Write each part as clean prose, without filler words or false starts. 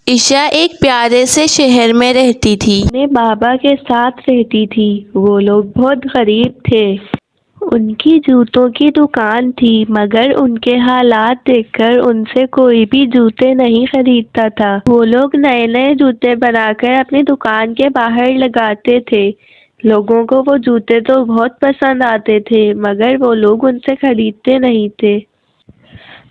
ईशा एक प्यारे से शहर में रहती थी। अपने बाबा के साथ रहती थी। वो लोग बहुत गरीब थे। उनकी जूतों की दुकान थी, मगर उनके हालात देखकर उनसे कोई भी जूते नहीं खरीदता था। वो लोग नए नए जूते बनाकर अपनी दुकान के बाहर लगाते थे। लोगों को वो जूते तो बहुत पसंद आते थे, मगर वो लोग उनसे खरीदते नहीं थे।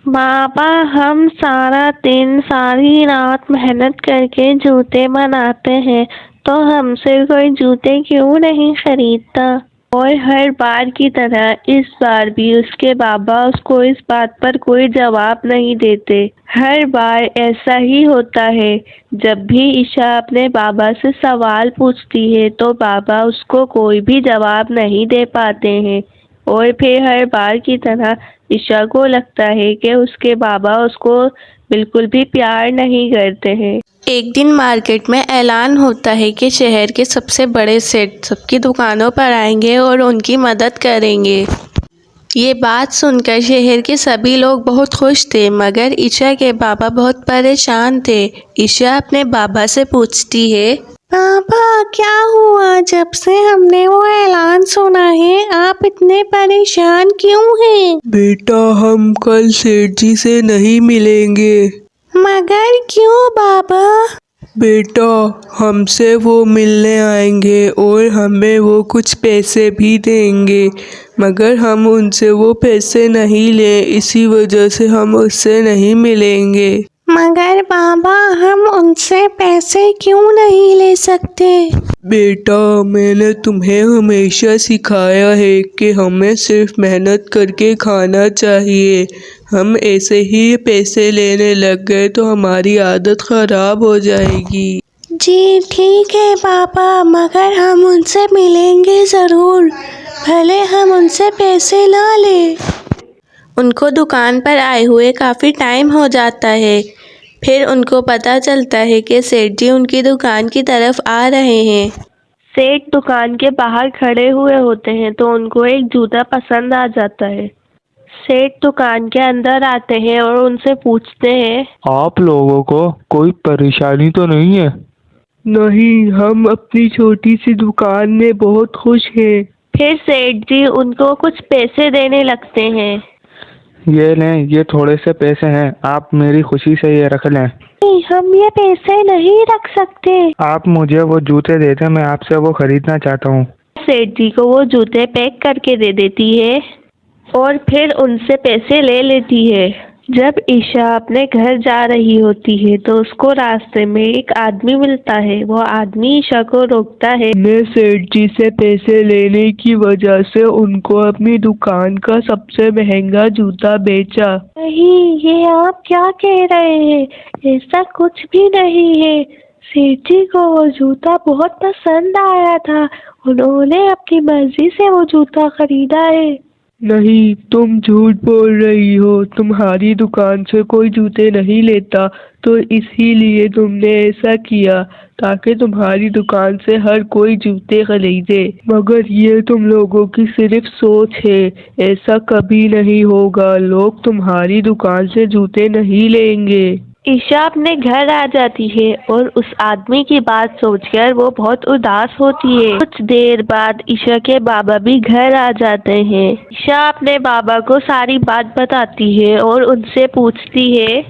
बाबा, हम सारा दिन सारी रात मेहनत करके जूते बनाते हैं, तो हमसे कोई जूते क्यों नहीं खरीदता। और हर बार की तरह इस बार भी उसके बाबा उसको इस बात पर कोई जवाब नहीं देते। हर बार ऐसा ही होता है। जब भी ईशा अपने बाबा से सवाल पूछती है तो बाबा उसको कोई भी जवाब नहीं दे पाते हैं। और फिर हर बार की तरह ईशा को लगता है कि उसके बाबा उसको बिल्कुल भी प्यार नहीं करते हैं। एक दिन मार्केट में ऐलान होता है कि शहर के सबसे बड़े सेठ सबकी दुकानों पर आएंगे और उनकी मदद करेंगे। ये बात सुनकर शहर के सभी लोग बहुत खुश थे, मगर ईशा के बाबा बहुत परेशान थे। ईशा अपने बाबा से पूछती है, पापा क्या हुआ? जब से हमने वो ऐलान सुना है, आप इतने परेशान क्यों हैं? बेटा, हम कल सेठ जी से नहीं मिलेंगे। मगर क्यों बाबा? बेटा, हमसे वो मिलने आएंगे और हमें वो कुछ पैसे भी देंगे, मगर हम उनसे वो पैसे नहीं ले, इसी वजह से हम उससे नहीं मिलेंगे। मगर बाबा, हम उनसे पैसे क्यों नहीं ले सकते? बेटा, मैंने तुम्हें हमेशा सिखाया है कि हमें सिर्फ मेहनत करके खाना चाहिए। हम ऐसे ही पैसे लेने लग गए तो हमारी आदत खराब हो जाएगी। जी ठीक है पापा, मगर हम उनसे मिलेंगे ज़रूर, भले हम उनसे पैसे ना लें। उनको दुकान पर आए हुए काफ़ी टाइम हो जाता है। फिर उनको पता चलता है कि सेठ जी उनकी दुकान की तरफ आ रहे हैं। सेठ दुकान के बाहर खड़े हुए होते हैं तो उनको एक जूता पसंद आ जाता है। सेठ दुकान के अंदर आते हैं और उनसे पूछते हैं, आप लोगों को कोई परेशानी तो नहीं है? नहीं, हम अपनी छोटी सी दुकान में बहुत खुश हैं। फिर सेठ जी उनको कुछ पैसे देने लगते हैं। ये लें, ये थोड़े से पैसे हैं, आप मेरी खुशी से ये रख लें। नहीं, हम ये पैसे नहीं रख सकते। आप मुझे वो जूते दे दें, मैं आपसे वो खरीदना चाहता हूँ। सेठ जी को वो जूते पैक करके दे देती है और फिर उनसे पैसे ले लेती है। जब ईशा अपने घर जा रही होती है तो उसको रास्ते में एक आदमी मिलता है। वो आदमी ईशा को रोकता है। मैं सेठ जी से पैसे लेने की वजह से उनको अपनी दुकान का सबसे महंगा जूता बेचा। नहीं, ये आप क्या कह रहे हैं? ऐसा कुछ भी नहीं है। सेठ जी को वो जूता बहुत पसंद आया था, उन्होंने अपनी मर्जी से वो जूता खरीदा है। नहीं, तुम झूठ बोल रही हो। तुम्हारी दुकान से कोई जूते नहीं लेता, तो इसीलिए तुमने ऐसा किया ताकि तुम्हारी दुकान से हर कोई जूते खरीदे। मगर ये तुम लोगों की सिर्फ सोच है, ऐसा कभी नहीं होगा। लोग तुम्हारी दुकान से जूते नहीं लेंगे। ईशा अपने घर आ जाती है और उस आदमी की बात सोचकर वो बहुत उदास होती है। कुछ देर बाद ईशा के बाबा भी घर आ जाते हैं। ईशा अपने बाबा को सारी बात बताती है और उनसे पूछती है,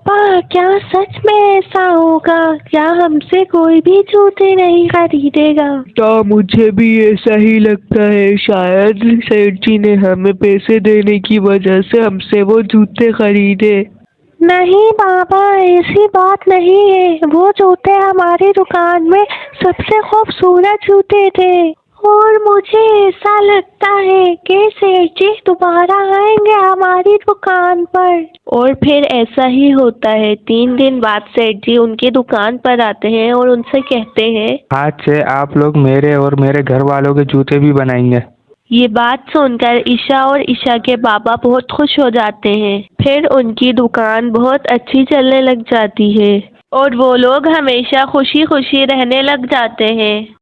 पापा क्या सच में ऐसा होगा? क्या हमसे कोई भी जूते नहीं खरीदेगा? तो मुझे भी ऐसा ही लगता है। शायद सेठ जी ने हमें पैसे देने की वजह से हमसे वो जूते खरीदे। नहीं बाबा, ऐसी बात नहीं है। वो जूते हमारी दुकान में सबसे खूबसूरत जूते थे और मुझे ऐसा लगता है कि सेठ जी दोबारा आएंगे हमारी दुकान पर। और फिर ऐसा ही होता है। 3 दिन बाद सेठ जी उनकी दुकान पर आते हैं और उनसे कहते हैं, आज से आप लोग मेरे और मेरे घर वालों के जूते भी बनाएंगे। ये बात सुनकर ईशा और ईशा के बाबा बहुत खुश हो जाते हैं। फिर उनकी दुकान बहुत अच्छी चलने लग जाती है और वो लोग हमेशा खुशी खुशी रहने लग जाते हैं।